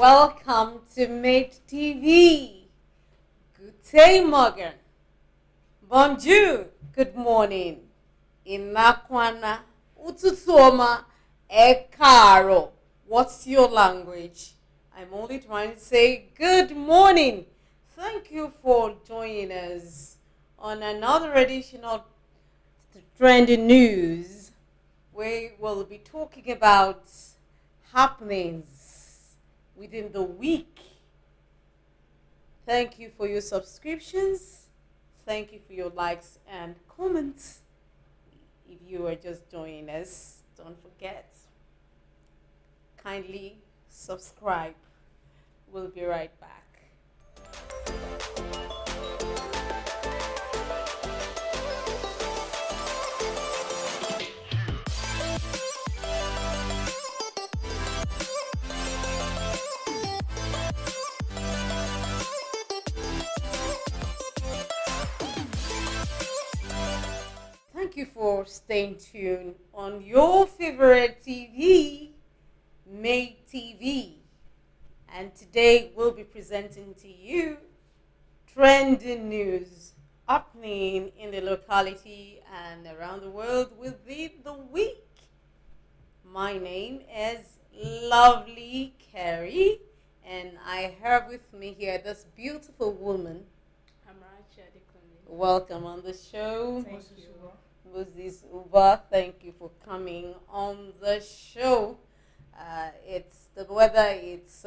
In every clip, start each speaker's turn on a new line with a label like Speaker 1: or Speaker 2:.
Speaker 1: Welcome to Mate TV. Good day, Morgan. Bonjour. Good morning. Inakwana. Ututuoma. Ekaro. What's your language? I'm only trying to say good morning. Thank you for joining us on another edition of Trending News. We will be talking about happenings within the week. Thank you for your subscriptions. Thank you for your likes and comments. If you are just joining us, don't forget, kindly subscribe. We'll be right back. Thank you for staying tuned on your favorite TV, Mate TV. And today we'll be presenting to you trending news happening in the locality and around the world within the week. My name is Lovely Carrie, and I have with me here this beautiful woman.
Speaker 2: Amarachi Adekunle.
Speaker 1: Welcome on the show.
Speaker 2: Thank you.
Speaker 1: Moses Uba, thank you for coming on the show. It's the weather. It's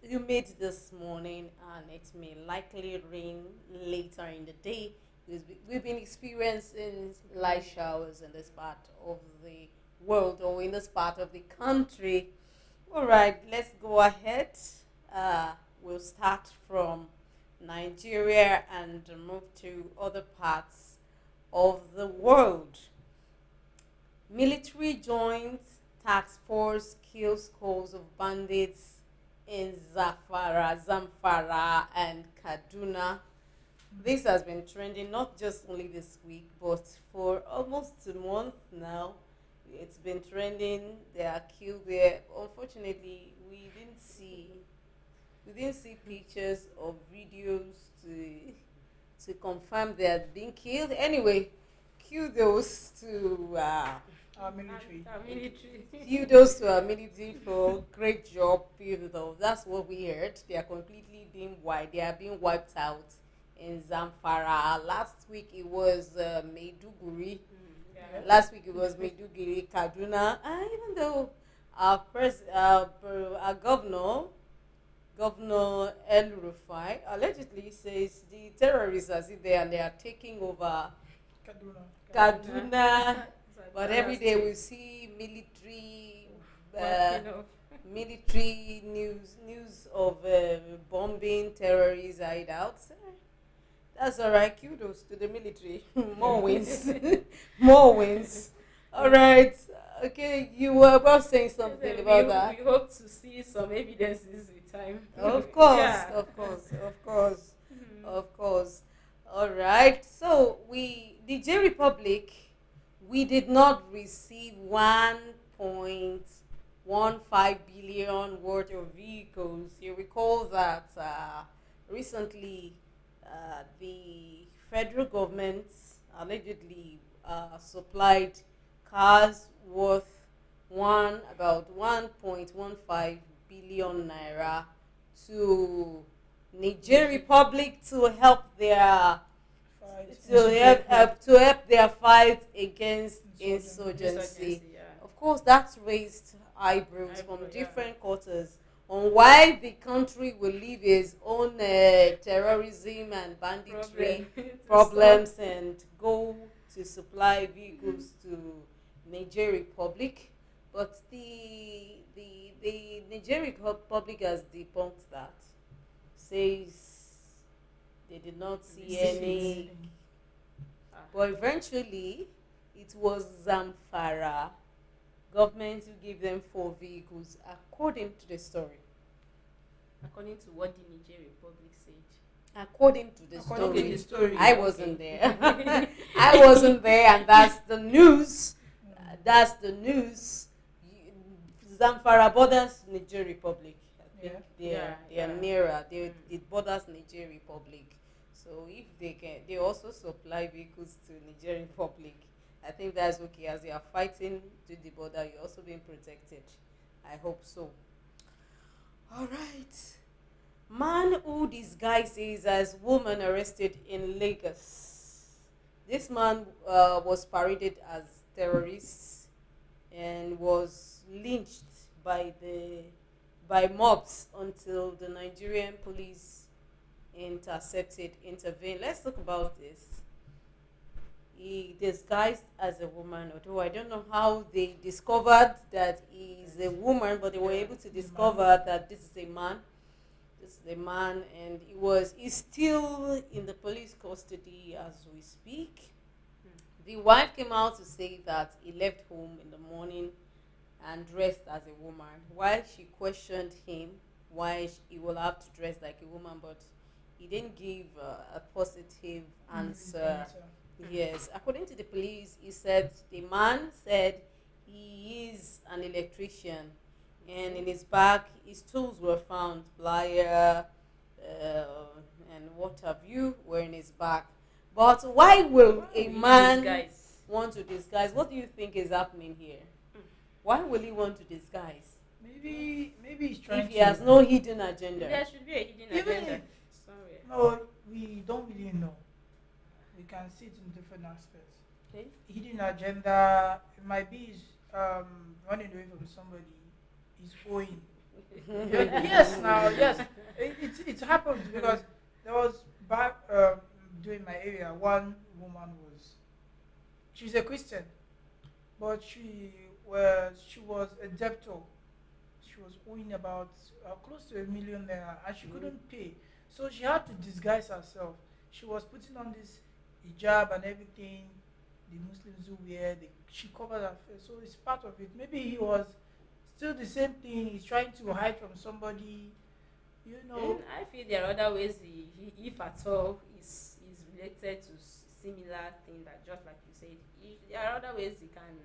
Speaker 1: humid this morning, and it may likely rain later in the day. We've been experiencing light showers in this part of the world or in this part of the country. All right, let's go ahead. We'll start from Nigeria and move to other parts of the world. Military joint task force kills scores of bandits in Zamfara and Kaduna. This has been trending not just only this week, but for almost a month now. It's been trending. They are killed there. Unfortunately, we didn't see pictures or videos to confirm they had been killed. Anyway, kudos to
Speaker 2: Our military.
Speaker 1: kudos to our military for great job. Though that's what we heard. They are completely being wiped. They are being wiped out in Zamfara. Last week it was Maiduguri. Last week it was Maiduguri, Kaduna. Even though our Governor El Rufai allegedly says the terrorists are still there and they are taking over Kaduna. But every day we see military news of bombing terrorist hideouts. That's all right. Kudos to the military. More wins. More wins. All right. Okay, you were about saying something about that.
Speaker 2: We hope to see some evidences with time.
Speaker 1: Of course,
Speaker 2: Yeah.
Speaker 1: of course. All right. So the J Republic, we did not receive 1.15 billion worth of vehicles. You recall that recently the federal government allegedly supplied cars worth about 1.15 billion naira to Niger Republic to help their fight against insurgency. Of course, that's raised eyebrows from different quarters on why the country will leave its own terrorism and banditry problems and go to supply vehicles to Niger Republic. But the Niger Republic has debunked that. Says they did not see any. But eventually, it was Zamfara government who gave them 4 vehicles, according to the story.
Speaker 2: According to what the Niger Republic said.
Speaker 1: According to the
Speaker 2: According to the story.
Speaker 1: I wasn't there. I wasn't there, and that's the news. That's the news. Zamfara borders Niger Republic. Republic.
Speaker 2: Yeah.
Speaker 1: They are nearer. It borders Niger Republic. So if they also supply vehicles to Niger Republic. I think that's okay. As you are fighting to the border, you're also being protected. I hope so. All right. Man who disguises as woman arrested in Lagos. This man was paraded as terrorist and was lynched by the by mobs until the Nigerian police intervened. Let's talk about this. He disguised as a woman, although I don't know how they discovered that he is a woman, but they were able to discover that this is a man. This is a man, and he's still in the police custody as we speak. The wife came out to say that he left home in the morning and dressed as a woman, while she questioned him why he will have to dress like a woman, but he didn't give a positive answer. Yes, according to the police, the man said he is an electrician, and in his bag, his tools were found, plier, and what have you, were in his bag. But why will a man want to disguise? What do you think is happening here? Why will he want to disguise?
Speaker 3: Maybe he's trying
Speaker 1: if he has no hidden agenda.
Speaker 2: There should be a hidden agenda somewhere.
Speaker 3: No, we don't really know. We can see it in different aspects.
Speaker 1: Okay.
Speaker 3: Hidden agenda, it might be running away from somebody, he's owing. Yes, now, yes. It happens because there was back during my area, one woman she's a Christian, but she was a debtor. She was owing about close to ₦1 million and she couldn't pay. So she had to disguise herself. She was putting on this hijab and everything the Muslims do wear. She covered her face. So it's part of it. Maybe he was still the same thing. He's trying to hide from somebody.
Speaker 2: And I feel there are other ways, if at all, is related to similar thing that just like you said. There are other ways he can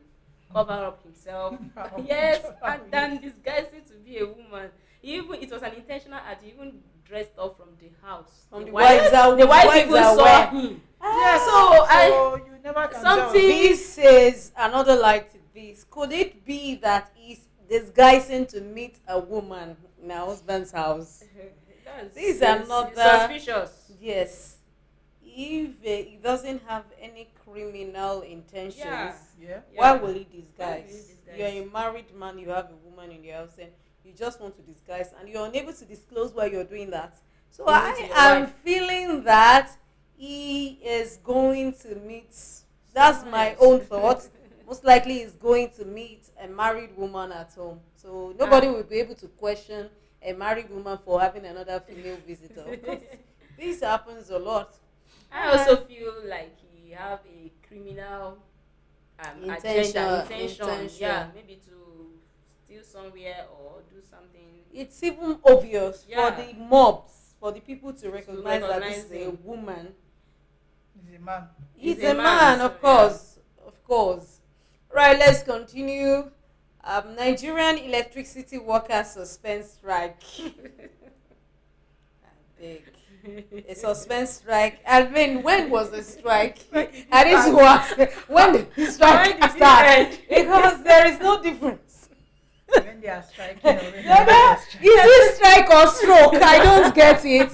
Speaker 2: cover up himself. Yes, and then disguising to be a woman. It was an intentional act. He even dressed up from the house.
Speaker 1: The wife
Speaker 2: even saw him.
Speaker 3: Yeah,
Speaker 2: so
Speaker 3: you never can
Speaker 2: something.
Speaker 1: This is another light to this. Could it be that he's disguising to meet a woman in her husband's house? This is another
Speaker 2: suspicious.
Speaker 1: Yes. If he doesn't have any criminal intentions, why will he disguise? You're a married man, you have a woman in the house, and you just want to disguise, and you're unable to disclose why you're doing that. So I am feeling that he is going to meet, that's my own thought, most likely he's going to meet a married woman at home. So nobody will be able to question a married woman for having another female visitor. Because this happens a lot.
Speaker 2: I also feel like he have a criminal intention. Yeah, maybe to steal somewhere or do something.
Speaker 1: It's even obvious for the mobs, for the people to recognize that this is a woman.
Speaker 3: He's a man.
Speaker 1: He's a man, of course. Yeah. Of course. Right, let's continue. Nigerian electricity workers suspend strike. A suspend strike. I mean, when was the strike? I need to ask, when did the strike start? Because there is no difference.
Speaker 3: When they are striking,
Speaker 1: is it strike or stroke? I don't get it.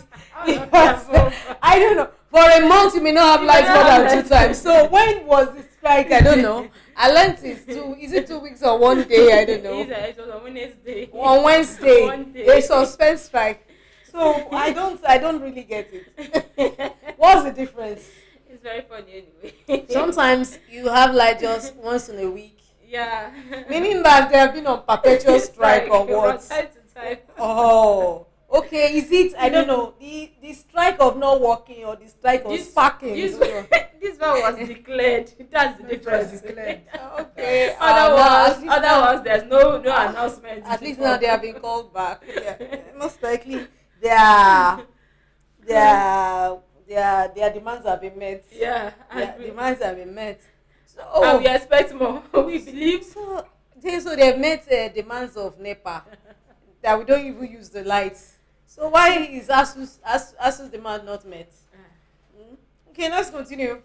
Speaker 1: I don't know. For a month, you may not have lights more than 2 times. So when was the strike? I don't know. I learned is it 2 weeks or 1 day? I don't know.
Speaker 2: It was on Wednesday.
Speaker 1: On Wednesday, a suspend strike. So I don't really get it. What's the difference?
Speaker 2: It's very funny anyway.
Speaker 1: Sometimes you have like just once in a week.
Speaker 2: Yeah.
Speaker 1: Meaning that they have been on perpetual strike or what?
Speaker 2: From time to time.
Speaker 1: Oh. Okay, is it, I don't know, the strike of not working or the strike of sparking?
Speaker 2: This one was declared. That's the difference.
Speaker 1: Okay.
Speaker 2: Other ones, there's no announcement.
Speaker 1: At least now they have been called back. Yeah. Most likely their demands have been met.
Speaker 2: Yeah.
Speaker 1: Their demands have been met.
Speaker 2: And we expect more. We believe.
Speaker 1: So they've met demands of NEPA. that we don't even use the lights. So why is ASUS demand not met? Okay, let's continue.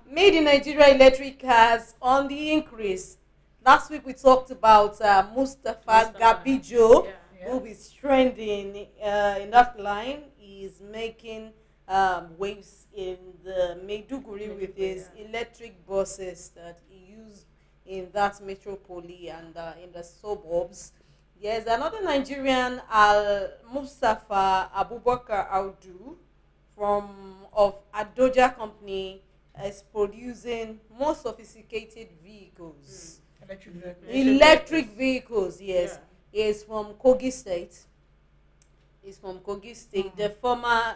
Speaker 1: Made in Nigeria electric cars on the increase. Last week we talked about Mustafa Gabijo, who is trending in that line. He's making waves in the Maiduguri with his electric buses that he used in that metropole and in the suburbs. Yes, another Nigerian, Al Mustafa Abubakar Audu of Adoja Company, is producing more sophisticated vehicles. Electric vehicles, yes. He is from Kogi State.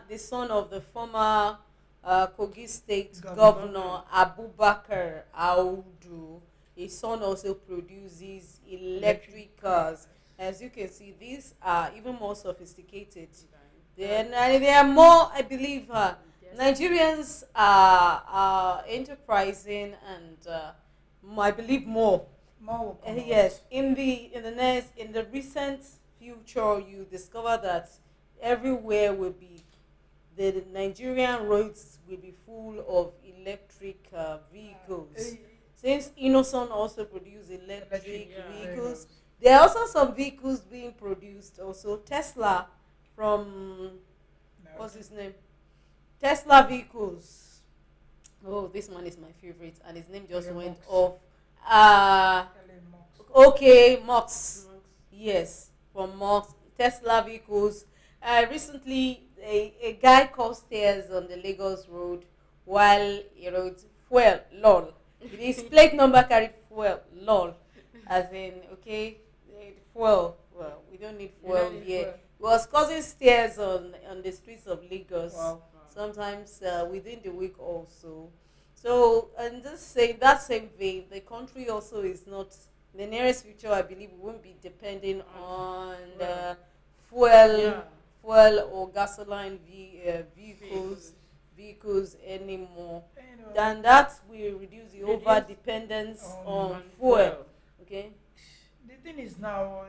Speaker 1: The son of the former Kogi State Governor Abubakar Audu. His son also produces electric cars. As you can see, these are even more sophisticated. They are more, I believe, Nigerians are enterprising and I believe more. Yes, in the recent future, you discover that everywhere will be the Nigerian roads will be full of electric vehicles. Since Innoson also produce electric vehicles, there are also some vehicles being produced. Also, Tesla from what's his name? Tesla vehicles. Oh, this one is my favorite, and his name just went off. Okay, Mox. Yes, from Mox. Tesla vehicles. Recently, a guy caused stairs on the Lagos road while he wrote fuel, lol. His plate number carried fuel, lol. As in, okay, fuel. Well, we don't need fuel here. He was causing stairs on the streets of Lagos. Wow. Sometimes within the week also. So, and that same vein, the country also is not, in the nearest future, I believe we won't be depending on the fuel or gasoline vehicles anymore. Than that, we reduce the over dependence on fuel. Okay.
Speaker 3: The thing is now,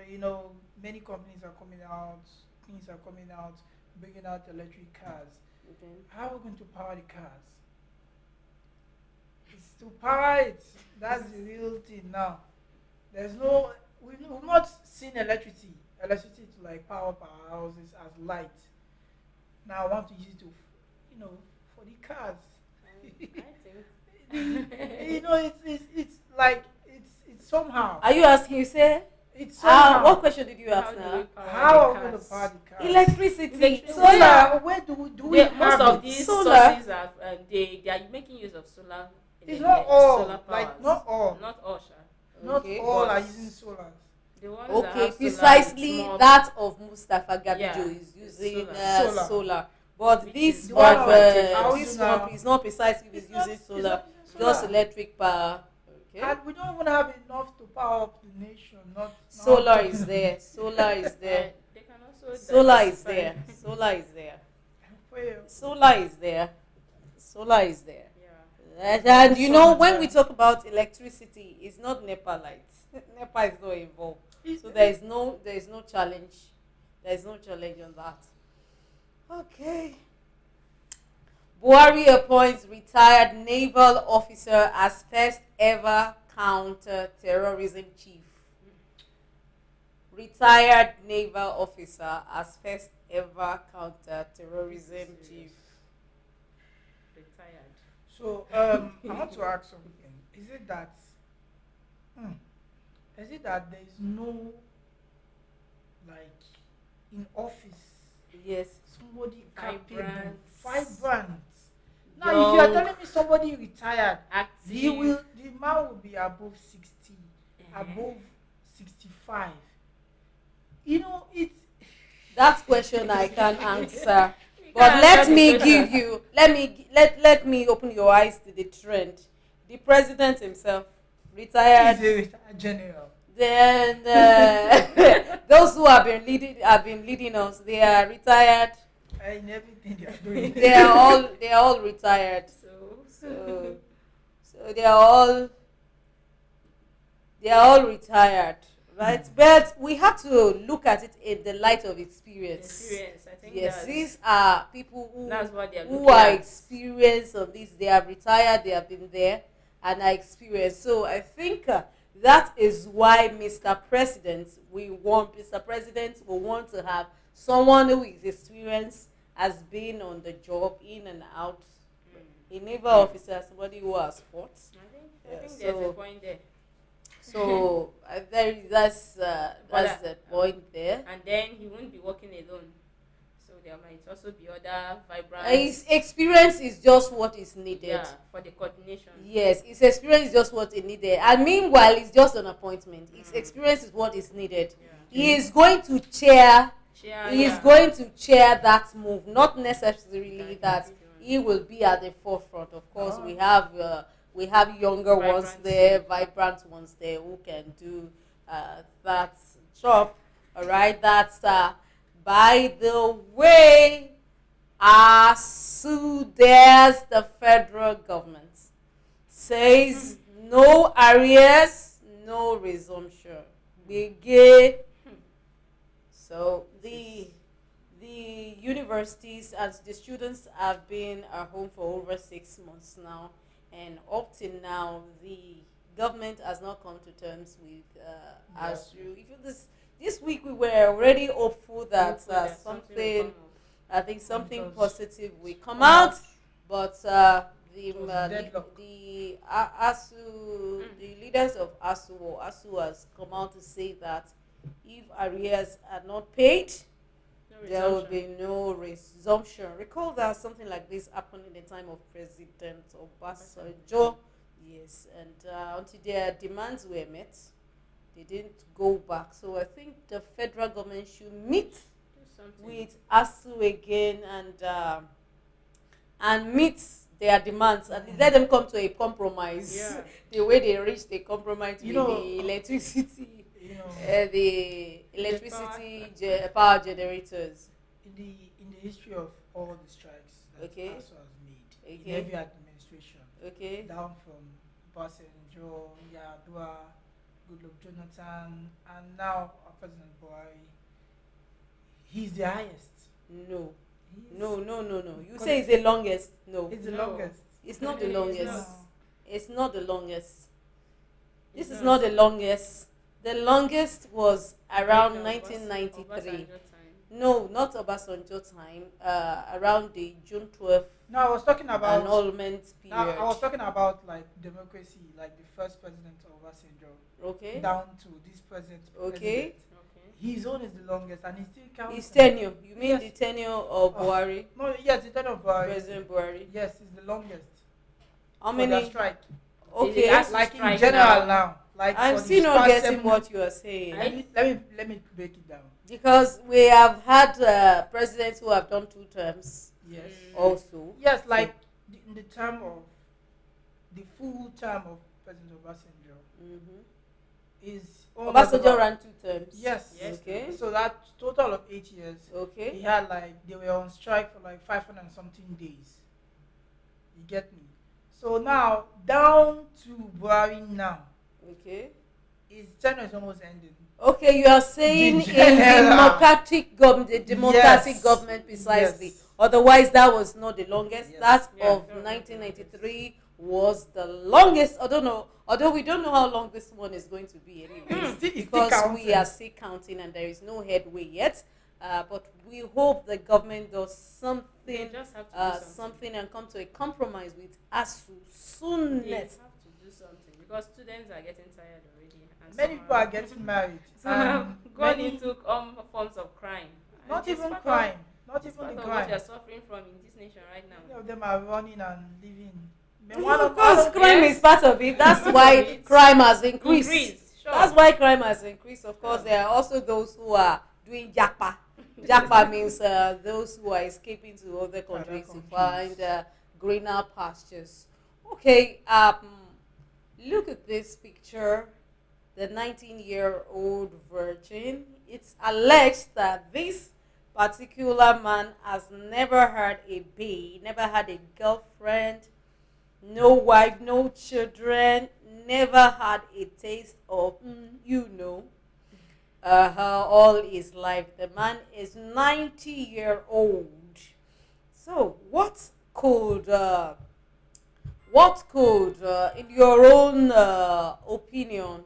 Speaker 3: many companies are coming out, bringing out electric cars. Okay. How are we going to power the cars? It's to power it. That's the real thing now. We've not seen electricity to like power our houses as light. Now I want to use it to, for the cars. It's like it's somehow.
Speaker 1: Are you asking? You say it's somehow. What question did you ask now?
Speaker 3: How are we going to power the cars?
Speaker 1: Electricity.
Speaker 3: Solar. Where do we have
Speaker 2: most of these sources are they are making use of solar.
Speaker 3: It's not all.
Speaker 2: Solar
Speaker 3: like not all.
Speaker 2: Not all,
Speaker 3: Not all are using solar.
Speaker 1: Okay, precisely that of Mustafa Gabijo is using solar. But this of this one is not precisely using solar, just electric power. Okay.
Speaker 3: And we don't even have enough to power up the nation.
Speaker 1: Solar is there. Solar is there.
Speaker 2: They can also
Speaker 1: Solar is there. Solar is there. Solar is there. Solar is there. Yeah. And when we talk about electricity, it's not NEPA lights. NEPA is not involved. So there is no challenge. There is no challenge on that. Okay. Buhari appoints retired naval officer as first ever counter-terrorism chief. Retired naval officer as first ever counter-terrorism chief.
Speaker 2: Retired.
Speaker 3: So I want to ask something. Is it that there is no, like, in office?
Speaker 1: Yes.
Speaker 3: Somebody vibrant. Now, if you are telling me somebody retired, the man will be above 60, above 65. It's
Speaker 1: that question I can't answer. But let me open your eyes to the trend. The president himself, retired.
Speaker 3: He's a retired general.
Speaker 1: Then those who have been leading us, they are retired.
Speaker 3: In everything they are doing.
Speaker 1: they are all retired. So they are all retired. right? But we have to look at it in the light of experience.
Speaker 2: Experience. I think
Speaker 1: Yes,
Speaker 2: that's
Speaker 1: these are people
Speaker 2: that's what they're
Speaker 1: who
Speaker 2: looking
Speaker 1: are
Speaker 2: at.
Speaker 1: experienced on this. They are retired, they have been there, and are experienced. So I think that is why Mr. President, Mr. President will want to have someone who is experienced, has been on the job, in and out, a naval officer, somebody who has fought.
Speaker 2: I think there's a
Speaker 1: So,
Speaker 2: point there.
Speaker 1: so that's the point there.
Speaker 2: And then he won't be working alone. So there might also be other vibrant.
Speaker 1: His experience is just what is needed.
Speaker 2: Yeah, for the coordination.
Speaker 1: Yes, his experience is just what is needed. And meanwhile, it's just an appointment. His experience is what is needed.
Speaker 2: Yeah.
Speaker 1: He is going to chair. He is
Speaker 2: Yeah.
Speaker 1: going to chair that move, not necessarily that
Speaker 2: Exactly.
Speaker 1: he will be at the forefront. Of course,
Speaker 3: Oh.
Speaker 1: we have younger ones
Speaker 2: Vibrant.
Speaker 1: there, vibrant ones there who can do that job. All right, that's by the way. There's the federal government says no arrears, no resumption. Begin. So the universities and the students have been at home for over 6 months now, and up till now the government has not come to terms with ASU. Even this week we were already hopeful that something, I think something positive will come out, but the ASU, the leaders of ASU has come out to say that if arrears are not paid, there will be no resumption. Recall that something like this happened in the time of President Obasanjo. Yes, and until their demands were met, they didn't go back. So I think the federal government should meet with ASU again and meet their demands and let them come to a compromise.
Speaker 2: Yeah.
Speaker 1: The way they reached a compromise with the electricity, power generators.
Speaker 3: In the history of all the strikes that
Speaker 1: Okay.
Speaker 3: ASU has made in
Speaker 1: Okay.
Speaker 3: every administration,
Speaker 1: Okay.
Speaker 3: down from Obasanjo, Yar'Adua, Goodluck Jonathan, and now our President Buhari, he's the highest.
Speaker 1: No.
Speaker 3: He is.
Speaker 1: No. You say it's the longest. No.
Speaker 3: It's the
Speaker 2: No.
Speaker 3: longest.
Speaker 1: It's not the
Speaker 2: It's
Speaker 1: longest.
Speaker 2: not.
Speaker 1: It's not the longest. This
Speaker 2: It's
Speaker 1: is
Speaker 2: not.
Speaker 1: not the longest. The longest was around
Speaker 2: Obasanjo
Speaker 1: 1993.
Speaker 2: time.
Speaker 1: No, not Obasanjo time. Around the June 12th
Speaker 3: No, I was talking about.
Speaker 1: annulment
Speaker 3: No, I was
Speaker 1: period.
Speaker 3: talking about like democracy, like the first president of Obasanjo,
Speaker 1: Okay.
Speaker 3: down to this president.
Speaker 1: Okay.
Speaker 2: Okay.
Speaker 3: His own is the longest, and he still counts.
Speaker 1: His tenure. You mean
Speaker 3: Yes.
Speaker 1: the tenure of Buhari,
Speaker 3: No, yes, the tenure of Buhari.
Speaker 1: President Buhari?
Speaker 3: Yes, it's the longest.
Speaker 1: How
Speaker 3: For the
Speaker 1: many?
Speaker 3: strike?
Speaker 1: Okay.
Speaker 2: That's
Speaker 3: Like in
Speaker 2: strike
Speaker 3: general
Speaker 2: now.
Speaker 3: now. Like
Speaker 1: I'm
Speaker 3: for the
Speaker 1: still not
Speaker 3: past
Speaker 1: getting
Speaker 3: 7
Speaker 1: what you are saying.
Speaker 3: Let me break it down.
Speaker 1: Because we have had presidents who have done 2 terms
Speaker 3: Yes.
Speaker 1: also.
Speaker 3: Yes, like in the term of the full term of President Obasanjo
Speaker 1: Mm-hmm.
Speaker 3: is
Speaker 1: Obasanjo ran 2 terms.
Speaker 3: Yes.
Speaker 2: Yes.
Speaker 1: Okay.
Speaker 3: So that total of 8 years. He
Speaker 1: Okay.
Speaker 3: had like they were on strike for like 500 and something days. You get me? So now down to Buhari now.
Speaker 1: Okay.
Speaker 3: His tenure is almost ending.
Speaker 1: Okay, you are saying
Speaker 3: The
Speaker 1: in
Speaker 3: general.
Speaker 1: democratic government, the democratic
Speaker 3: Yes.
Speaker 1: government precisely.
Speaker 3: Yes.
Speaker 1: Otherwise, that was not the longest.
Speaker 3: Yes.
Speaker 1: That
Speaker 2: Yeah.
Speaker 1: of 1993 was the longest. I don't know. Although we don't know how long this one is going to be anyway,
Speaker 3: It's still
Speaker 1: because
Speaker 3: counting.
Speaker 1: we are still counting and there is no headway yet. But we hope the government does
Speaker 2: They
Speaker 1: something,
Speaker 2: just have to do something.
Speaker 1: something and come to a compromise with ASU
Speaker 2: They
Speaker 1: soonest.
Speaker 2: have to do something because students are getting tired already. And
Speaker 3: Many
Speaker 2: some
Speaker 3: people are getting married.
Speaker 2: some have
Speaker 3: and
Speaker 2: gone
Speaker 3: many-
Speaker 2: into forms of crime. And
Speaker 3: not
Speaker 2: it's
Speaker 3: even
Speaker 2: part
Speaker 3: crime. Not
Speaker 2: It's
Speaker 3: even
Speaker 2: part
Speaker 3: the
Speaker 2: of what we
Speaker 3: crime.
Speaker 2: are suffering from in this nation right now.
Speaker 3: Many of them are running and living.
Speaker 1: Of course, crime
Speaker 2: Yes.
Speaker 1: is part of it. That's
Speaker 2: Part
Speaker 1: why
Speaker 2: of it.
Speaker 1: crime has increased.
Speaker 2: Sure.
Speaker 1: That's why crime has increased. Of course, there are also those who are doing japa. Japa means those who are escaping to other countries to
Speaker 3: countries.
Speaker 1: find greener pastures. Okay, look at this picture. The 19-year-old virgin. It's alleged that this particular man has never had a babe, never had a girlfriend, no wife, no children, never had a taste of, all his life. The man is 90-year-old. So what could, in your own opinion,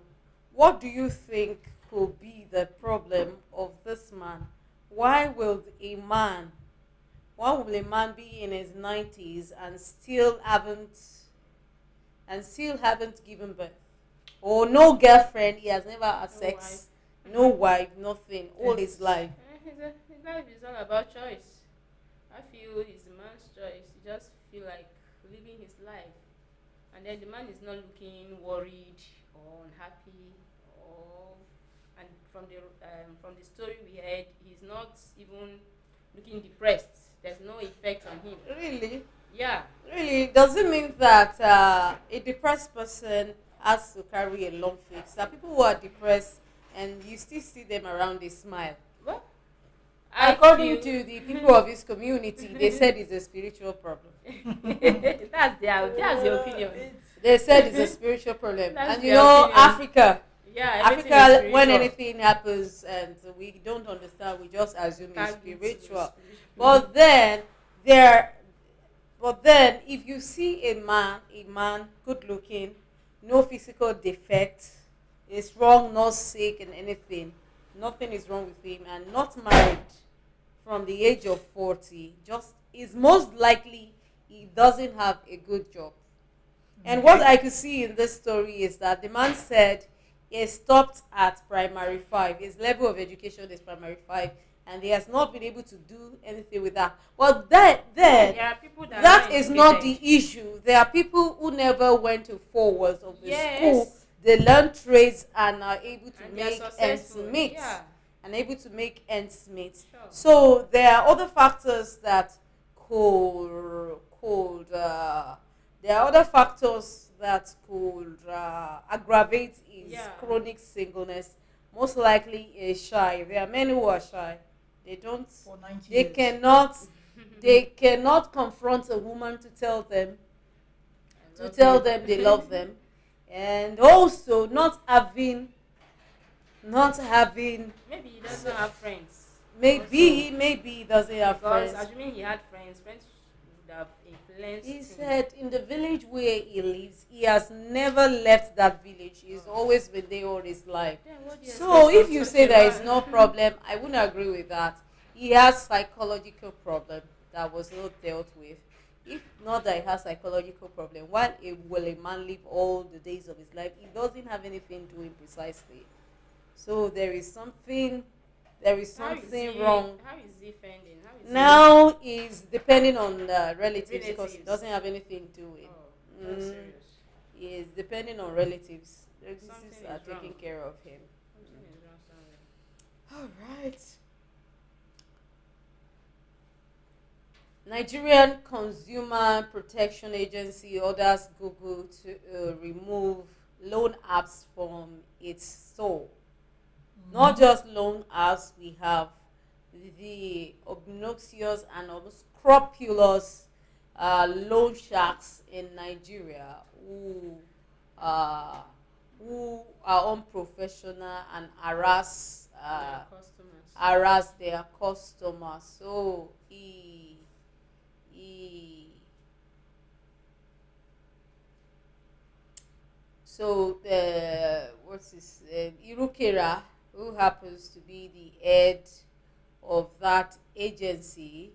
Speaker 1: what do you think could be the problem of this man? Why will a man, why will a man be in his 90s and still haven't given birth? Or no girlfriend, he has never had
Speaker 2: No
Speaker 1: sex,
Speaker 2: wife.
Speaker 1: no wife, nothing, all his life.
Speaker 2: His life is all about choice. I feel it's the man's choice. He just feel like living his life, and then the man is not looking worried or unhappy, or and from the story we heard, he's not even looking depressed. There's no effect on him.
Speaker 1: Really?
Speaker 2: Yeah.
Speaker 1: Really? Does it mean that a depressed person has to carry a long face? There are people who are depressed and you still see them around, they smile.
Speaker 2: Well,
Speaker 1: According to the people of his community, they said it's a spiritual problem.
Speaker 2: that's the opinion.
Speaker 1: They said it's a spiritual problem.
Speaker 2: That's
Speaker 1: And you
Speaker 2: their
Speaker 1: know,
Speaker 2: opinion.
Speaker 1: Africa,
Speaker 2: Yeah, everything is
Speaker 1: Africa, when
Speaker 2: spiritual.
Speaker 1: anything happens and we don't understand, we just assume it's
Speaker 2: Can't be
Speaker 1: spiritual.
Speaker 2: spiritual.
Speaker 1: But then there, but then if you see a man, good looking, no physical defect, is wrong, not sick and anything, nothing is wrong with him, and not married from the age of 40, just is most likely he doesn't have a good job. And what I could see in this story is that the man said he stopped at primary 5. His level of education is primary 5, and he has not been able to do anything with that. But then
Speaker 2: There are people
Speaker 1: that
Speaker 2: are
Speaker 1: is not the
Speaker 2: educated.
Speaker 1: issue. There are people who never went to 4 walls of the
Speaker 2: Yes.
Speaker 1: school. They learn trades and are able to
Speaker 2: And they are
Speaker 1: make ends
Speaker 2: successful.
Speaker 1: meet.
Speaker 2: Yeah.
Speaker 1: And able to make ends meet.
Speaker 2: Sure.
Speaker 1: So there are other factors that could aggravate his
Speaker 2: Yeah.
Speaker 1: chronic singleness. Most likely is shy. There are many who are shy. They don't.
Speaker 3: For 90
Speaker 1: They
Speaker 3: years.
Speaker 1: cannot. They cannot confront a woman to tell them
Speaker 2: I love
Speaker 1: tell
Speaker 2: you.
Speaker 1: them they love them, and also not having
Speaker 2: Maybe he doesn't have friends.
Speaker 1: maybe he doesn't have
Speaker 2: Because
Speaker 1: friends.
Speaker 2: assuming he had friends would have influenced
Speaker 1: He
Speaker 2: him.
Speaker 1: said in the village where he lives, he has never left that village. He's always been there all his life.
Speaker 2: Then what do you
Speaker 1: So
Speaker 2: expect
Speaker 1: if
Speaker 2: from
Speaker 1: you
Speaker 2: such
Speaker 1: say
Speaker 2: a
Speaker 1: there is
Speaker 2: man?
Speaker 1: no problem, I wouldn't agree with that. He has psychological problem that was not dealt with. If not that he has psychological problem, why will a man live all the days of his life? He doesn't have anything doing precisely. So there is something
Speaker 2: How is he-
Speaker 1: wrong.
Speaker 2: How is he fending? How is
Speaker 1: Now he's depending on the relatives because he
Speaker 2: Relatives.
Speaker 1: doesn't have anything to do
Speaker 2: he?
Speaker 1: with.
Speaker 2: Oh, that's
Speaker 1: Mm.
Speaker 2: serious.
Speaker 1: He is depending on relatives. Relatives
Speaker 2: Something
Speaker 1: are
Speaker 2: is
Speaker 1: taking
Speaker 2: wrong.
Speaker 1: care of him.
Speaker 2: Something is wrong somewhere.
Speaker 1: All right. Nigerian Consumer Protection Agency orders Google to remove loan apps from its store. Not just loan apps, we have the obnoxious and unscrupulous loan sharks in Nigeria uh, who are unprofessional and
Speaker 2: Their customers.
Speaker 1: harass their customers. So the what's his Irukera, who happens to be the head of that agency,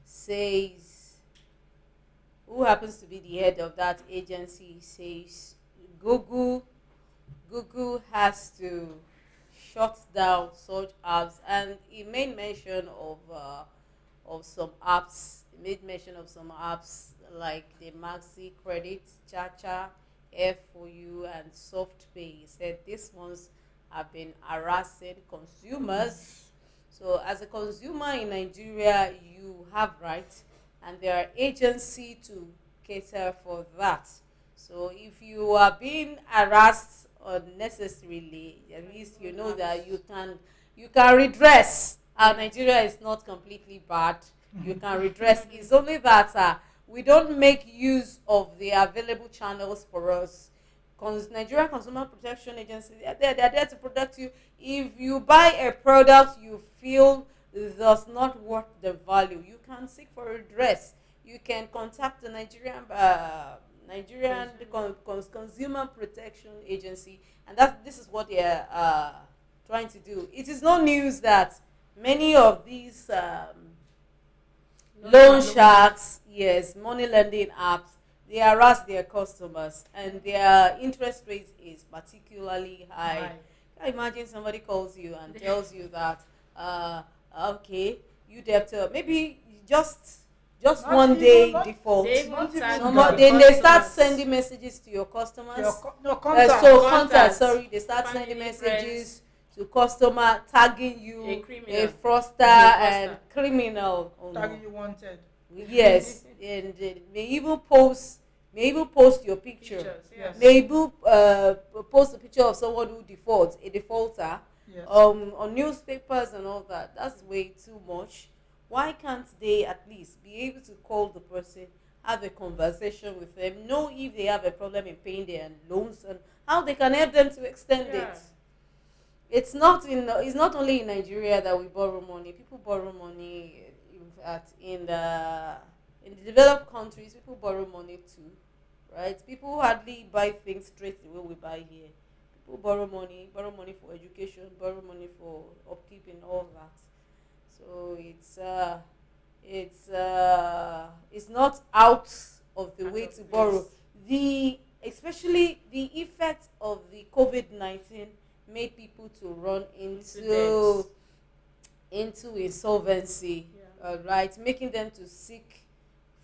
Speaker 1: says Google has to shut down such apps, and he made mention of some apps. He made mention of some apps like the Maxi Credit, Chacha, F4U, and SoftPay. He said these ones have been harassing consumers. So as a consumer in Nigeria, you have rights, and there are agencies to cater for that. So if you are being harassed unnecessarily, at least you know that you can redress. Nigeria is not completely bad. You can redress. It's only that we don't make use of the available channels for us Nigerian Consumer Protection Agency, they're there to protect you. If you buy a product you feel does not worth the value, you can seek for redress. You can contact the Nigerian Consumer Protection Agency, and this is what they are trying to do. It is no news that many of these loan sharks, yes, money lending apps, they harass their customers, and their interest rate is particularly high. Can you imagine somebody calls you and tells you that, okay, you debtor, maybe just
Speaker 3: Not
Speaker 1: one
Speaker 3: even-
Speaker 1: day
Speaker 3: not-
Speaker 1: default.
Speaker 2: They
Speaker 3: Not even
Speaker 1: Then they start sending messages to your customers.
Speaker 3: Contact.
Speaker 1: Contact. Sorry, they start
Speaker 2: Family,
Speaker 1: sending messages to customer, tagging you
Speaker 2: A criminal.
Speaker 1: a fraudster and criminal. Oh, no.
Speaker 3: Tagging you wanted.
Speaker 1: Yes, and may even post your picture.
Speaker 2: Pictures, yes.
Speaker 3: Yes.
Speaker 1: Maybe post a picture of someone who defaults, a defaulter,
Speaker 3: Yes.
Speaker 1: on newspapers and all that. That's way too much. Why can't they at least be able to call the person, have a conversation with them, know if they have a problem in paying their loans and how they can help them to extend
Speaker 2: Yeah.
Speaker 1: it? It's not only in Nigeria that we borrow money. People borrow money in the developed countries. People borrow money too, right? People hardly buy things straight the way we buy here. People borrow money for education, borrow money for upkeep and all that. So it's not out of the way to borrow. Especially the effect of the COVID-19 made people to run into insolvency, right? Making them to seek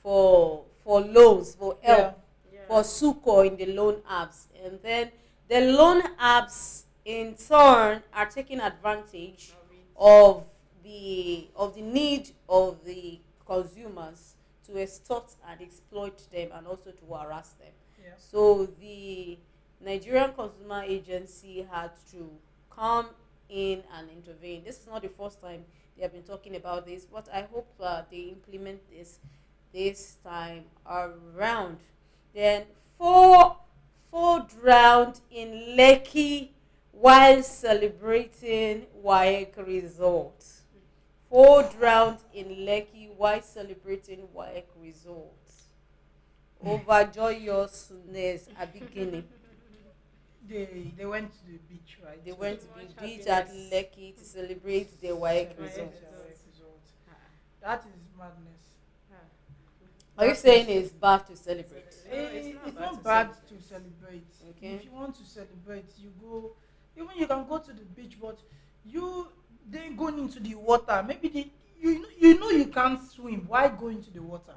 Speaker 1: for loans, for help, for succor in the loan apps, and then the loan apps in turn are taking advantage of the need of the consumers to extort and exploit them and also to harass them.
Speaker 3: Yeah.
Speaker 1: So the Nigerian Consumer Agency had to come in and intervene. This is not the first time they have been talking about this, but I hope they implement this time around. Then four drowned in Lekki while celebrating WAEC results. 4 drowned in Lekki while celebrating WAEC results. Over joyousness at beginning.
Speaker 3: They went to the beach, right?
Speaker 1: They went to the
Speaker 2: much
Speaker 1: beach
Speaker 2: happiness.
Speaker 1: at Lekki to celebrate their WAEC
Speaker 3: Celebrate
Speaker 1: results.
Speaker 3: their results. That is madness.
Speaker 1: Are you saying it's bad to celebrate?
Speaker 2: No,
Speaker 3: It's not bad to celebrate.
Speaker 1: Okay.
Speaker 3: If you want to celebrate, you go. Even you can go to the beach, but you then going into the water. Maybe you know you can't swim. Why go into the water?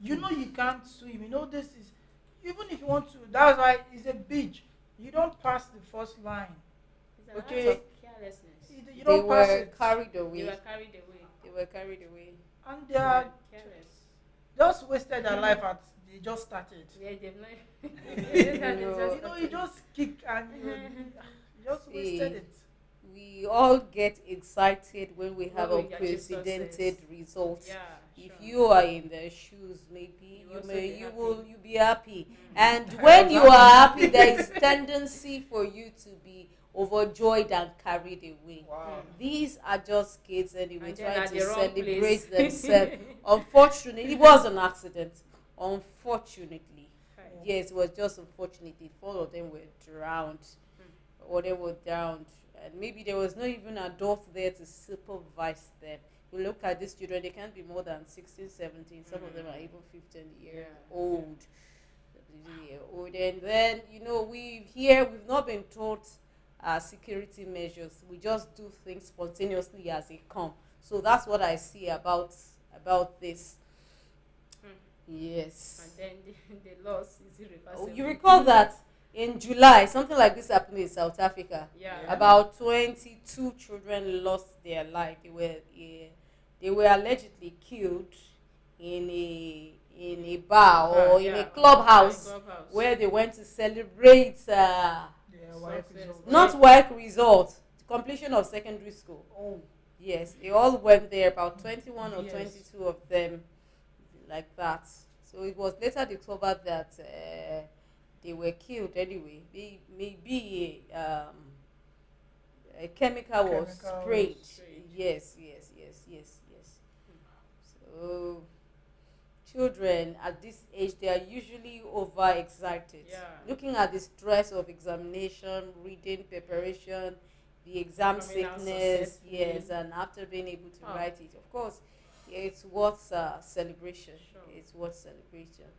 Speaker 3: You know you can't swim. You know this is even if you want to. That's why it's a beach. You don't pass the first line.
Speaker 2: It's an
Speaker 3: Okay.
Speaker 2: act of carelessness.
Speaker 3: You
Speaker 1: They
Speaker 3: don't pass
Speaker 1: were
Speaker 3: it.
Speaker 1: carried
Speaker 2: They
Speaker 1: away.
Speaker 2: were carried away.
Speaker 1: They were carried away.
Speaker 3: And they
Speaker 2: They
Speaker 3: are
Speaker 2: were careless.
Speaker 3: just wasted their life at they just started.
Speaker 2: Yeah, they've not.
Speaker 3: You know, you just kick and you just
Speaker 1: See,
Speaker 3: wasted it.
Speaker 1: We all get excited when we have
Speaker 2: When we achieve
Speaker 1: unprecedented
Speaker 2: success.
Speaker 1: results.
Speaker 2: Yeah.
Speaker 1: If
Speaker 2: sure.
Speaker 1: you are in their shoes, maybe
Speaker 2: You
Speaker 1: you
Speaker 2: also
Speaker 1: may
Speaker 2: be
Speaker 1: you
Speaker 2: happy.
Speaker 1: will you be happy.
Speaker 2: Mm.
Speaker 1: And when you are happy, there is tendency for you to be overjoyed and carried away.
Speaker 3: Wow.
Speaker 1: These are just kids anyway,
Speaker 2: And then
Speaker 1: trying
Speaker 2: at
Speaker 1: to
Speaker 2: the wrong
Speaker 1: celebrate
Speaker 2: place.
Speaker 1: themselves. Unfortunately, it was an accident. Unfortunately,
Speaker 2: Right.
Speaker 1: yes, it was just unfortunately 4 of them were drowned, or they were drowned, and maybe there was not even adults there to supervise them. You look at these children; they can't be more than 16, 17. Some of them are even 15 years old. And then we've not been taught security measures. We just do things spontaneously as they come. So that's what I see about this. Yes.
Speaker 2: And then the loss is irreversible.
Speaker 1: You recall that in July, something like this happened in South Africa.
Speaker 2: Yeah.
Speaker 1: About 22 children lost their life. They were allegedly killed in a bar or in a clubhouse where they went to celebrate
Speaker 3: Yeah, WAEC
Speaker 2: Success.
Speaker 3: results.
Speaker 1: not work result, completion of secondary school.
Speaker 3: Oh,
Speaker 1: Yes, they all went there, about 21 or
Speaker 3: Yes.
Speaker 1: 22 of them, like that. So it was later discovered that they were killed anyway. Maybe a chemical was sprayed. Yes, yes, yes, yes, yes. So children at this age, they are usually overexcited.
Speaker 2: Yeah.
Speaker 1: Looking at the stress of examination, reading preparation, the exam
Speaker 2: Coming out
Speaker 1: sickness,
Speaker 2: successfully.
Speaker 1: yes, and after being able to
Speaker 2: Oh.
Speaker 1: write it, of course, yeah, it's worth celebration.
Speaker 2: Sure.
Speaker 1: It's worth celebration.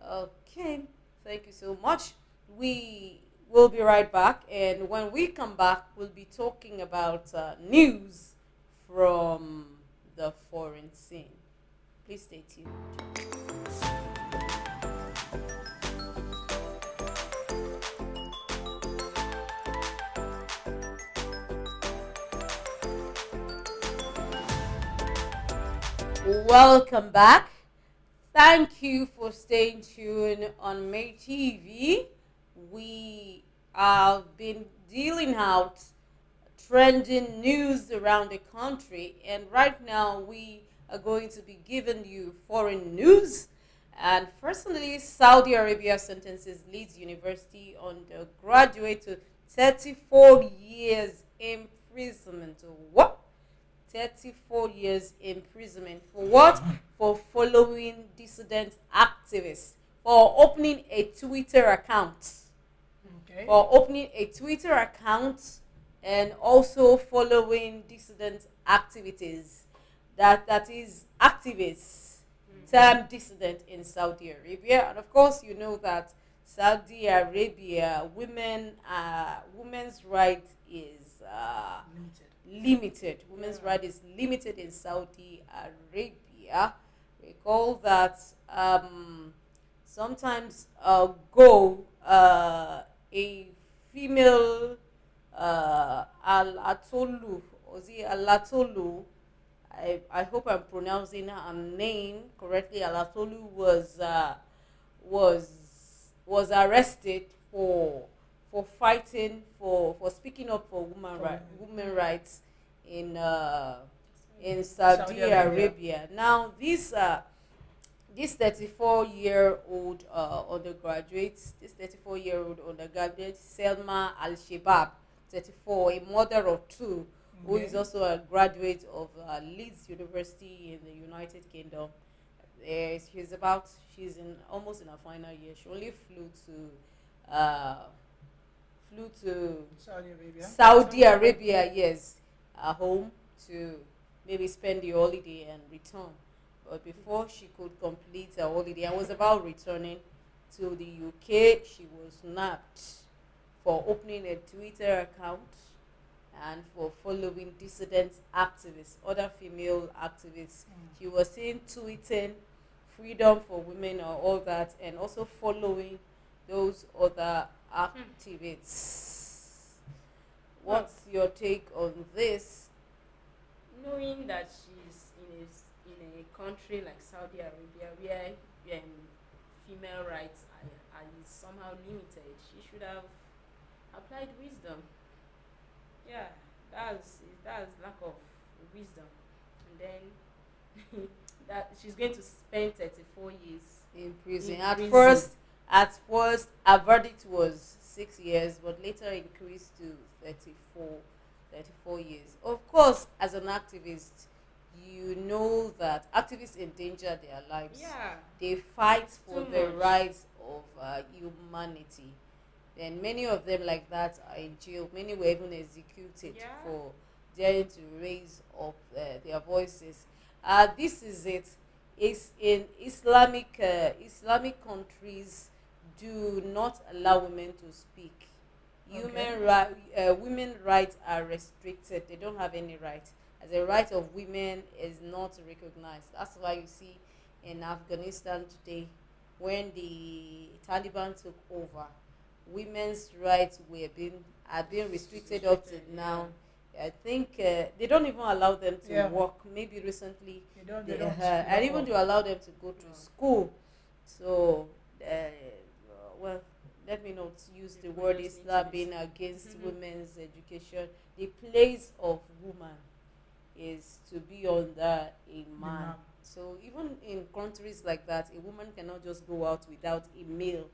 Speaker 1: Okay, thank you so much. We will be right back, and when we come back, we'll be talking about news from the foreign scene. Please stay tuned. Welcome back. Thank you for staying tuned on May TV. We have been dealing out trending news around the country, and right now we are going to be giving you foreign news. And firstly, Saudi Arabia sentences Leeds University undergraduate to 34 years imprisonment. What? 34 years imprisonment for what? For following dissident activists, for opening a Twitter account,
Speaker 3: Okay.
Speaker 1: for opening a Twitter account, and also following dissident activities. That is activists term dissident in Saudi Arabia, and of course you know that Saudi Arabia women's right is limited. Women's right is limited in Saudi Arabia. Recall that sometimes ago, a female Alatolu, Ozi Alatolu, I hope I'm pronouncing her name correctly. Alatolu was arrested for fighting for speaking up for women rights in Saudi Arabia. Now this 34-year-old undergraduate Selma Al Shabab, 34, a mother of two, who is also a graduate of Leeds University in the United Kingdom. She's almost in her final year. She only flew to Saudi Arabia, yes, home to maybe spend the holiday and return. But before she could complete her holiday and was about returning to the UK, she was nabbed for opening a Twitter account and for following dissident activists, other female activists. She was seen tweeting freedom for women or all that, and also following those other activists. What's your take on this?
Speaker 2: Knowing that she's in a country like Saudi Arabia where female rights are somehow limited, she should have applied wisdom. Yeah, that's lack of wisdom. And then that she's going to spend 34 years
Speaker 1: In prison.
Speaker 2: In
Speaker 1: At
Speaker 2: prison.
Speaker 1: first, her verdict was 6 years, but later increased to 34 years. Of course, as an activist, you know that activists endanger their lives.
Speaker 2: Yeah.
Speaker 1: They fight for
Speaker 2: Too
Speaker 1: the
Speaker 2: much.
Speaker 1: rights of humanity. Then many of them like that are in jail. Many were even executed
Speaker 2: Yeah.
Speaker 1: for daring to raise up their voices. This is it. Is in Islamic countries do not allow women to speak. Women rights are restricted. They don't have any right. As a right of women is not recognized. That's why you see in Afghanistan today, when the Taliban took over, women's rights are being restricted up to now. I think they don't even allow them to work. Maybe recently, and even to allow them to go to school. So, well, let me not use the word Islam being against women's education. The place of woman is to be under a man. So even in countries like that, a woman cannot just go out without a male.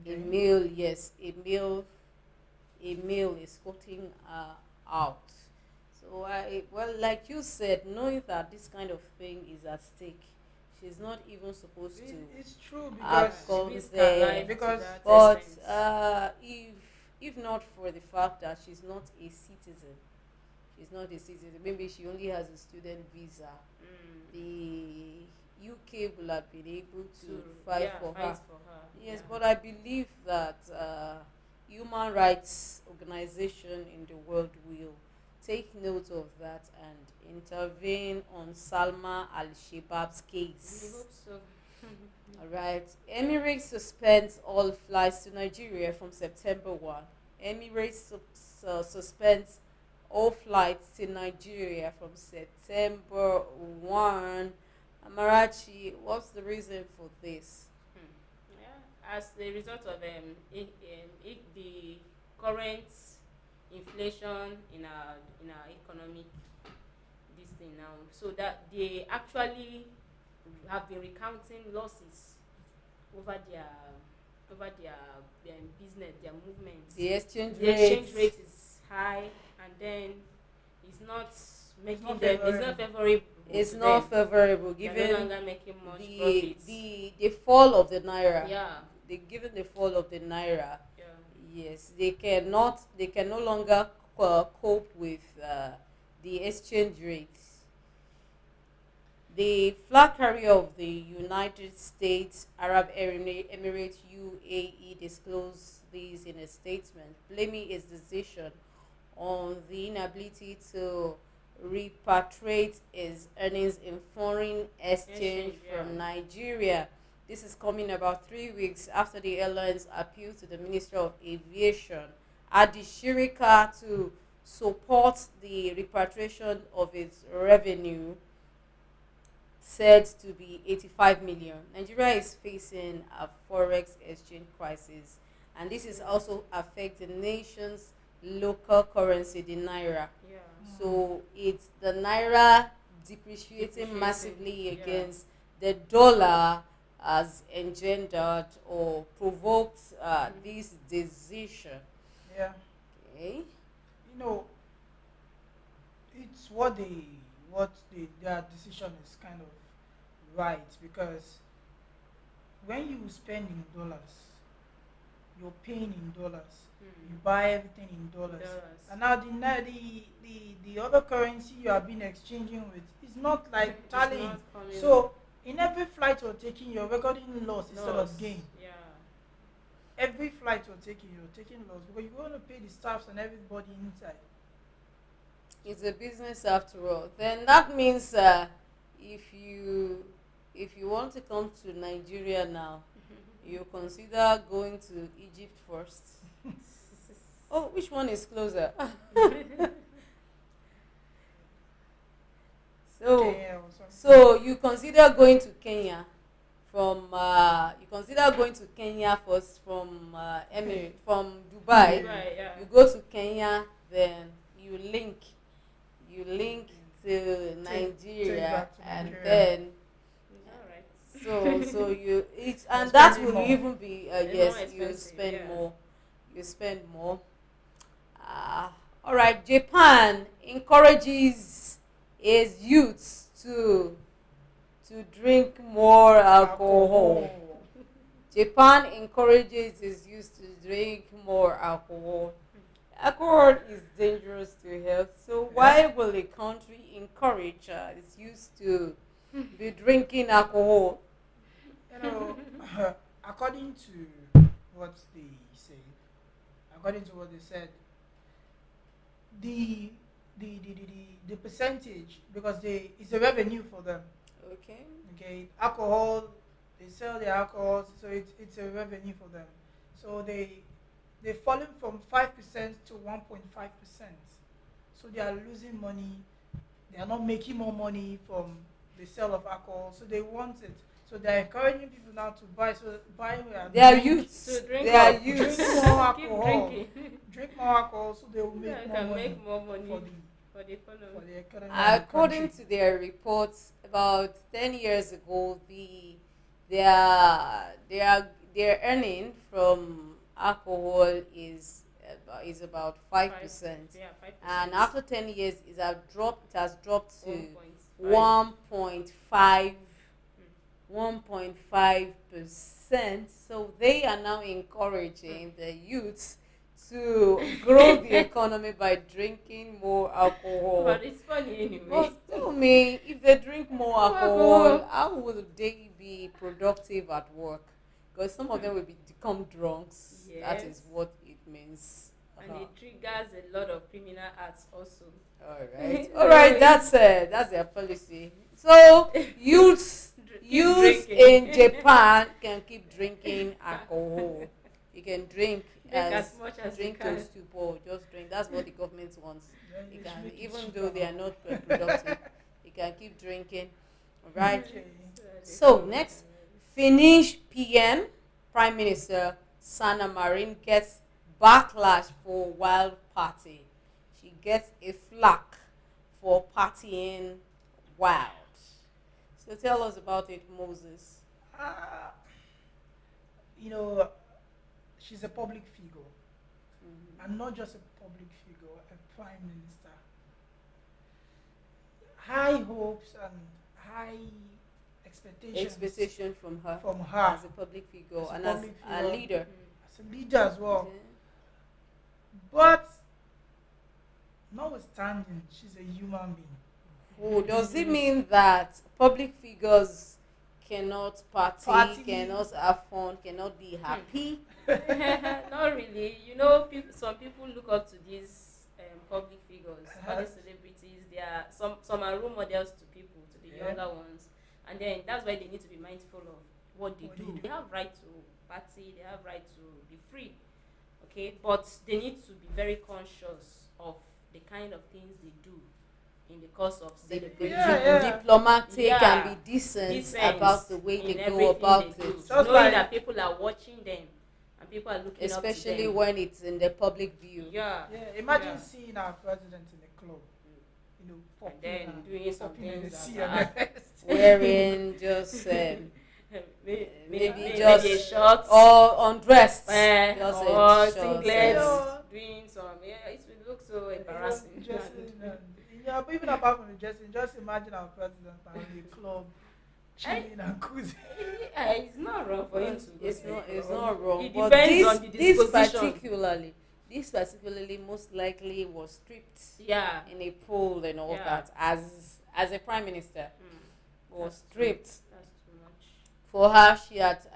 Speaker 1: A
Speaker 3: Okay.
Speaker 1: male, yes, a male is putting out. So well, like you said, knowing that this kind of thing is at stake, she's not even supposed to
Speaker 3: It's true
Speaker 1: have
Speaker 2: Yeah,
Speaker 3: because
Speaker 2: she
Speaker 1: gone
Speaker 2: risks her
Speaker 1: there.
Speaker 2: life to
Speaker 3: because
Speaker 2: that
Speaker 1: But
Speaker 2: extent.
Speaker 1: if not for the fact that she's not a citizen, she's not a citizen. Maybe she only has a student visa.
Speaker 2: Mm.
Speaker 1: The UK will have been able to
Speaker 2: To
Speaker 1: fight
Speaker 2: yeah,
Speaker 1: for
Speaker 2: fight
Speaker 1: her.
Speaker 2: for her.
Speaker 1: Yes,
Speaker 2: Yeah.
Speaker 1: but I believe that human rights organization in the world will take note of that and intervene on Salma al-Shabaab's
Speaker 2: We
Speaker 1: case.
Speaker 2: hope so.
Speaker 1: All right. Emirates suspends all flights to Nigeria from September 1. Emirates suspends all flights to Nigeria from September 1. Amarachi, what's the reason for this?
Speaker 2: Yeah, as a result of the current inflation in our economic this thing now, so that they actually have been recounting losses over their business, their movements.
Speaker 1: The exchange
Speaker 2: The exchange
Speaker 1: rate
Speaker 2: rate is high, and then it's not making
Speaker 3: not
Speaker 2: them. It's not favorable
Speaker 1: is
Speaker 2: to
Speaker 1: not
Speaker 2: them.
Speaker 1: favorable
Speaker 2: They're no
Speaker 1: given
Speaker 2: longer making much
Speaker 1: the
Speaker 2: profits.
Speaker 1: the fall of the naira.
Speaker 2: Yeah,
Speaker 1: Given the fall of the naira,
Speaker 2: yeah.
Speaker 1: yes, they can no longer cope with the exchange rates. The flag carrier of the United States Arab Emirates UAE disclosed this in a statement, blaming its decision on the inability to repatriate its earnings in foreign exchange
Speaker 2: Exchange,
Speaker 1: from
Speaker 2: yeah.
Speaker 1: Nigeria. This is coming about 3 weeks after the airlines appealed to the Minister of Aviation, Adi Shirika, to support the repatriation of its revenue, said to be 85 million. Nigeria is facing a forex exchange crisis, and this is also affecting the nation's local currency, the naira.
Speaker 2: Yeah.
Speaker 1: So it's the naira depreciating
Speaker 2: Depreciating,
Speaker 1: massively
Speaker 2: yeah.
Speaker 1: against the dollar has engendered or provoked this decision.
Speaker 3: yeah,
Speaker 1: Okay.
Speaker 3: you know, it's their decision is kind of right because when you spend in dollars, you're paying in dollars. You buy everything in dollars.
Speaker 2: Dollars.
Speaker 3: And now the other currency you have been exchanging with is not like
Speaker 2: It's
Speaker 3: tallying.
Speaker 2: not coming.
Speaker 3: So in every flight you're taking, you're recording loss instead
Speaker 2: Loss.
Speaker 3: of gain.
Speaker 2: Yeah.
Speaker 3: Every flight you're taking loss because you're going to pay the staffs and everybody inside.
Speaker 1: It's a business after all. Then that means if you if you want to come to Nigeria now, you consider going to Egypt first. Oh, which one is closer? So
Speaker 3: Kenya or something.
Speaker 1: so you consider going to Kenya from you consider going to Kenya first from from Dubai.
Speaker 2: Right, yeah.
Speaker 1: You go to Kenya, then you link to Nigeria,
Speaker 3: back to
Speaker 1: and
Speaker 3: Nigeria.
Speaker 1: then
Speaker 2: All right.
Speaker 1: so you each
Speaker 3: You're
Speaker 1: and that
Speaker 3: spending
Speaker 1: will
Speaker 3: more.
Speaker 1: even be
Speaker 2: More
Speaker 1: yes, you
Speaker 2: expensive,
Speaker 1: spend
Speaker 2: yeah.
Speaker 1: more, you spend more. All right, Japan encourages its youths to drink more alcohol. Japan encourages its youth to drink more alcohol. Alcohol is dangerous to health, so why will a country encourage its youth to be drinking alcohol?
Speaker 3: You know, according to what they say, according to what they said, the the percentage because it's a revenue for them.
Speaker 1: Okay.
Speaker 3: Okay, alcohol, they sell their alcohol, so it's a revenue for them. So they're falling from 5% to 1.5%. So they are losing money. They are not making more money from the sale of alcohol. So they want it. So they're encouraging people now to buy. So buy and
Speaker 1: They are
Speaker 3: drink,
Speaker 1: youths.
Speaker 2: So drink
Speaker 1: They are
Speaker 2: up.
Speaker 1: youths.
Speaker 3: Drink more
Speaker 2: Keep
Speaker 3: alcohol.
Speaker 2: drinking.
Speaker 3: Drink more alcohol, so they will
Speaker 2: Yeah,
Speaker 3: make
Speaker 2: you
Speaker 3: more
Speaker 2: can
Speaker 3: money
Speaker 2: make more money
Speaker 3: for
Speaker 2: for the
Speaker 3: for
Speaker 2: economy.
Speaker 3: the economy. And the
Speaker 1: According
Speaker 3: country.
Speaker 1: to their reports, about 10 years ago, they are their earning from alcohol is about 5%,
Speaker 2: Yeah, 5%.
Speaker 1: and after 10 years it has dropped to
Speaker 2: 1.5.
Speaker 1: 1.5%. So they are now encouraging the youths to grow the economy by drinking more alcohol.
Speaker 2: But it's funny anyway.
Speaker 1: But tell me, if they drink more alcohol, how would they be productive at work? Because some of them will become drunks. That is
Speaker 2: Yes.
Speaker 1: what it means.
Speaker 2: And it triggers a lot of criminal acts also.
Speaker 1: All right. That's their policy. So youths
Speaker 2: Keep
Speaker 1: in
Speaker 2: drinking.
Speaker 1: Japan can keep drinking alcohol. You can drink
Speaker 2: As much as you
Speaker 1: drink
Speaker 2: can.
Speaker 1: to stupor. Just drink. That's what the government wants.
Speaker 3: Then
Speaker 1: You
Speaker 3: they
Speaker 1: can,
Speaker 3: should make it
Speaker 1: even
Speaker 3: cheaper
Speaker 1: though they are
Speaker 3: now.
Speaker 1: not productive, you can keep drinking. All right.
Speaker 3: Okay.
Speaker 1: So next, Finnish PM Prime Minister Sanna Marin gets backlash for wild party. She gets a flack for partying wild. So tell us about it, Moses.
Speaker 3: Uh, you know, she's a public figure, and not just a public figure, a prime minister. High hopes and high expectations
Speaker 1: Expectation from her
Speaker 3: from her
Speaker 1: as a public figure
Speaker 3: As a
Speaker 1: and
Speaker 3: public
Speaker 1: as a
Speaker 3: figure.
Speaker 1: leader.
Speaker 3: as a leader as well.
Speaker 1: Okay.
Speaker 3: But notwithstanding, she's a human being.
Speaker 1: Oh, does it mean that public figures cannot party, cannot have fun, cannot be happy?
Speaker 2: Not really. You know, some people look up to these public figures, all the celebrities. They are some are role models to people, to the
Speaker 3: Yeah.
Speaker 2: younger ones, and then that's why they need to be mindful of what they
Speaker 3: What
Speaker 2: do.
Speaker 3: they do.
Speaker 2: They have right to party. They have right to be free. Okay, but they need to be very conscious of the kind of things they do in the course of celebrating.
Speaker 3: Yeah.
Speaker 1: Diplomatic
Speaker 2: Yeah.
Speaker 1: and be decent,
Speaker 2: Decent
Speaker 1: about the way
Speaker 2: in
Speaker 1: they go
Speaker 2: everything
Speaker 1: about
Speaker 2: they do.
Speaker 1: it.
Speaker 3: Just
Speaker 2: Knowing
Speaker 3: like-
Speaker 2: that people are watching them and people are looking up to
Speaker 1: Especially
Speaker 2: them.
Speaker 1: when it's in the public view.
Speaker 2: Yeah.
Speaker 3: Yeah, imagine
Speaker 2: Yeah.
Speaker 3: seeing our president in a club, you know,
Speaker 2: And
Speaker 3: popping
Speaker 2: then
Speaker 3: and
Speaker 2: doing some
Speaker 3: popping in the
Speaker 2: things
Speaker 3: sea
Speaker 2: that
Speaker 3: and
Speaker 1: Wearing just
Speaker 2: maybe
Speaker 1: maybe
Speaker 2: a
Speaker 1: just
Speaker 2: shorts
Speaker 1: or undressed.
Speaker 2: or
Speaker 1: Just
Speaker 2: singlets,
Speaker 3: Yeah.
Speaker 2: doing some. Yeah, it will look so embarrassing.
Speaker 3: Dressing yeah, but even apart from the dressing, just imagine our president in a club, chilling and cozy.
Speaker 2: It's not wrong for him to. go
Speaker 1: It's
Speaker 2: to
Speaker 1: not.
Speaker 2: the
Speaker 1: It's
Speaker 2: club.
Speaker 1: not wrong.
Speaker 2: It
Speaker 1: But
Speaker 2: depends on the
Speaker 1: this
Speaker 2: disposition.
Speaker 1: this particularly most likely was stripped
Speaker 2: Yeah.
Speaker 1: in a poll and all
Speaker 2: Yeah.
Speaker 1: that as a prime minister was
Speaker 2: That's
Speaker 1: stripped.
Speaker 2: That's too much.
Speaker 1: For her,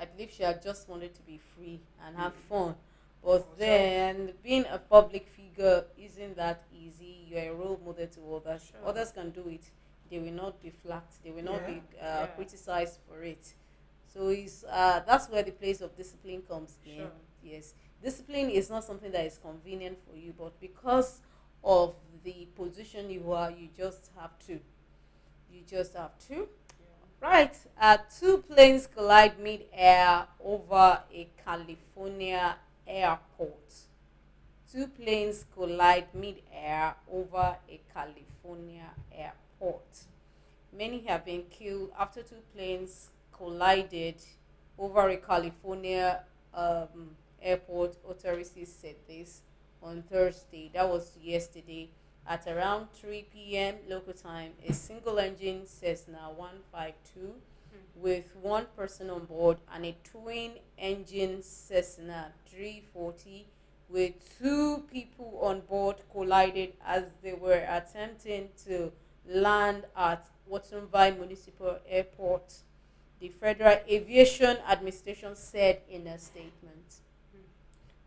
Speaker 1: I believe she had just wanted to be free and have fun. But
Speaker 3: For
Speaker 1: then being a public figure isn't that easy. You're a role model to others.
Speaker 2: Sure.
Speaker 1: Others can do it. They will not be flacked. They will not be
Speaker 2: Yeah.
Speaker 1: criticized for it. So that's where the place of discipline comes in.
Speaker 2: Sure.
Speaker 1: Yes, discipline is not something that is convenient for you, but because of the position you are, you just have to. You just have to. Right, two planes collide mid-air over a California airport. Two planes collide mid-air over a California airport. Many have been killed after two planes collided over a California airport. Authorities said this on Thursday. That was yesterday. At around 3 p.m. local time, a single-engine Cessna 152 with one person on board and a twin-engine Cessna 340 with two people on board collided as they were attempting to land at Watsonville Municipal Airport, the Federal Aviation Administration said in a statement.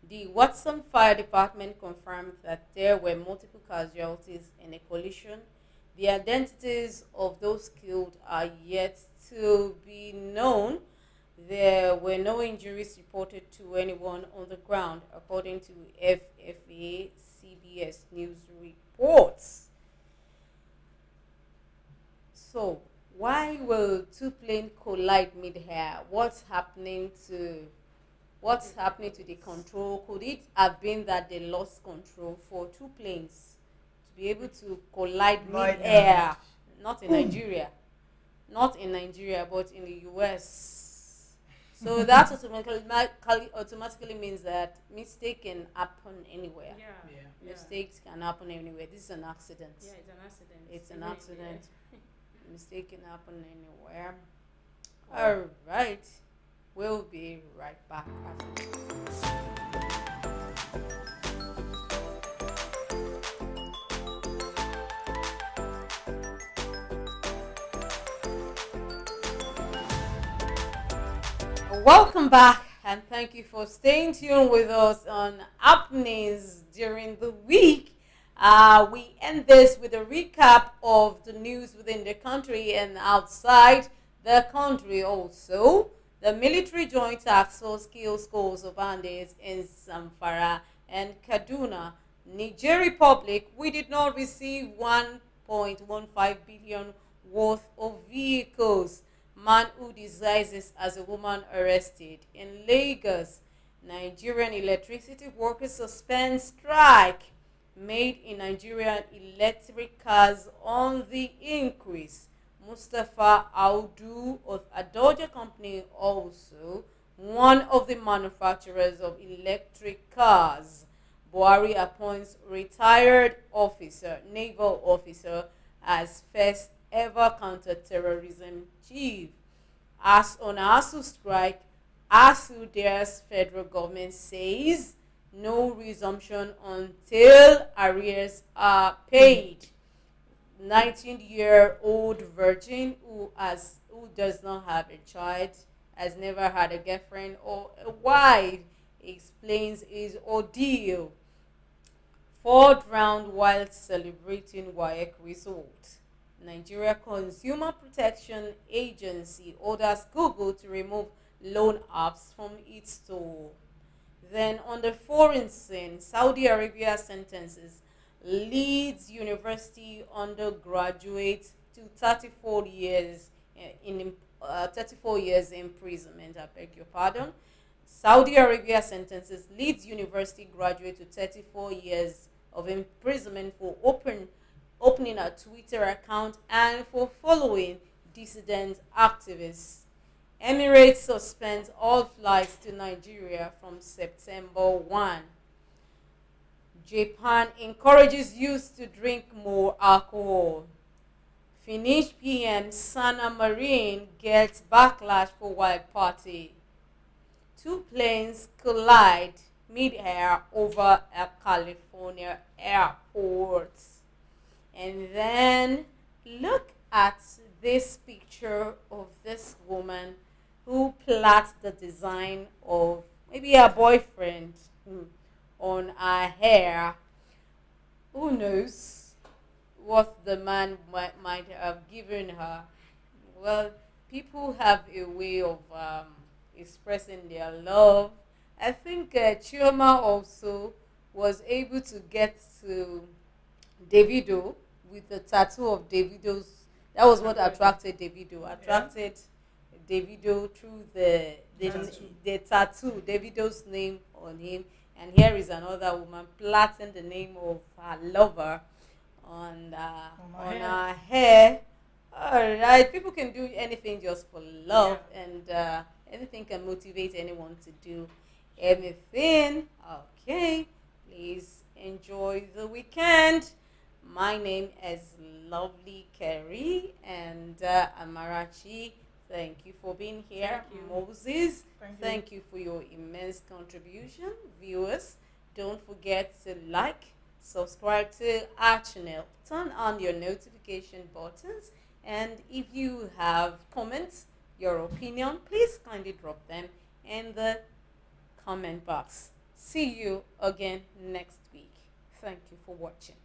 Speaker 1: The Watson Fire Department confirmed that there were multiple casualties in a collision. The identities of those killed are yet to be known. There were no injuries reported to anyone on the ground, according to FFA CBS News reports. So, why will two planes collide mid-air? What's happening to the control? Could it have been that they lost control for two planes to be able to collide mid-air? Not in Nigeria, but in the US. So that automatically means that mistake can happen anywhere.
Speaker 2: Yeah.
Speaker 3: Yeah.
Speaker 1: Mistakes can happen anywhere. This is an accident.
Speaker 2: Yeah, it's an accident.
Speaker 1: It's an
Speaker 2: Really,
Speaker 1: accident. Mistake can happen anywhere.
Speaker 2: yeah.
Speaker 1: All right. We'll be right back after this. Welcome back, and thank you for staying tuned with us on happenings during the week. We end this with a recap of the news within the country and outside the country. Also, the military joint task force kills scores of bandits in Zamfara and Kaduna. Niger Republic, we did not receive 1.15 billion worth of vehicles. Man who disguises as a woman arrested. In Lagos, Nigerian electricity workers suspend strike. Made in Nigerian electric cars on the increase. Mustafa Audu of Adoja Company, also one of the manufacturers of electric cars. Buhari appoints retired officer, naval officer, as first ever counter-terrorism chief. As on ASU strike, ASU dares federal government says no resumption until arrears are paid. 19-year-old virgin who does not have a child, has never had a girlfriend or a wife, explains his ordeal. Fourth round while celebrating WAEC result. Nigeria Consumer Protection Agency orders Google to remove loan apps from its store. Then on the foreign scene, Saudi Arabia sentences Leeds University undergraduate to 34 years in 34 years imprisonment. I beg your pardon. Saudi Arabia sentences Leeds University graduate to 34 years of imprisonment for opening a Twitter account and for following dissident activists. Emirates suspends all flights to Nigeria from September 1. Japan encourages youth to drink more alcohol. Finnish PM Sanna Marin gets backlash for wild party. Two planes collide mid-air over a California airport. And then look at this picture of this woman who plats the design of maybe a boyfriend on her hair. Who knows what the man might have given her? Well, people have a way of expressing their love. I think Chioma also was able to get to Davido with the tattoo of Davido's. That was what attracted Davido. Attracted Davido through the tattoo, Davido's name on him. And here is another woman plaiting the name of her lover on her hair. All right, people can do anything just for love, and anything can motivate anyone to do anything. Okay, please enjoy the weekend. My name is Lovely Kerry and Amarachi. Thank you for being here. Moses, thank you for your immense contribution. Viewers, don't forget to like, subscribe to our channel, turn on your notification buttons, and if you have comments, your opinion, please kindly drop them in the comment box. See you again next week. Thank you for watching.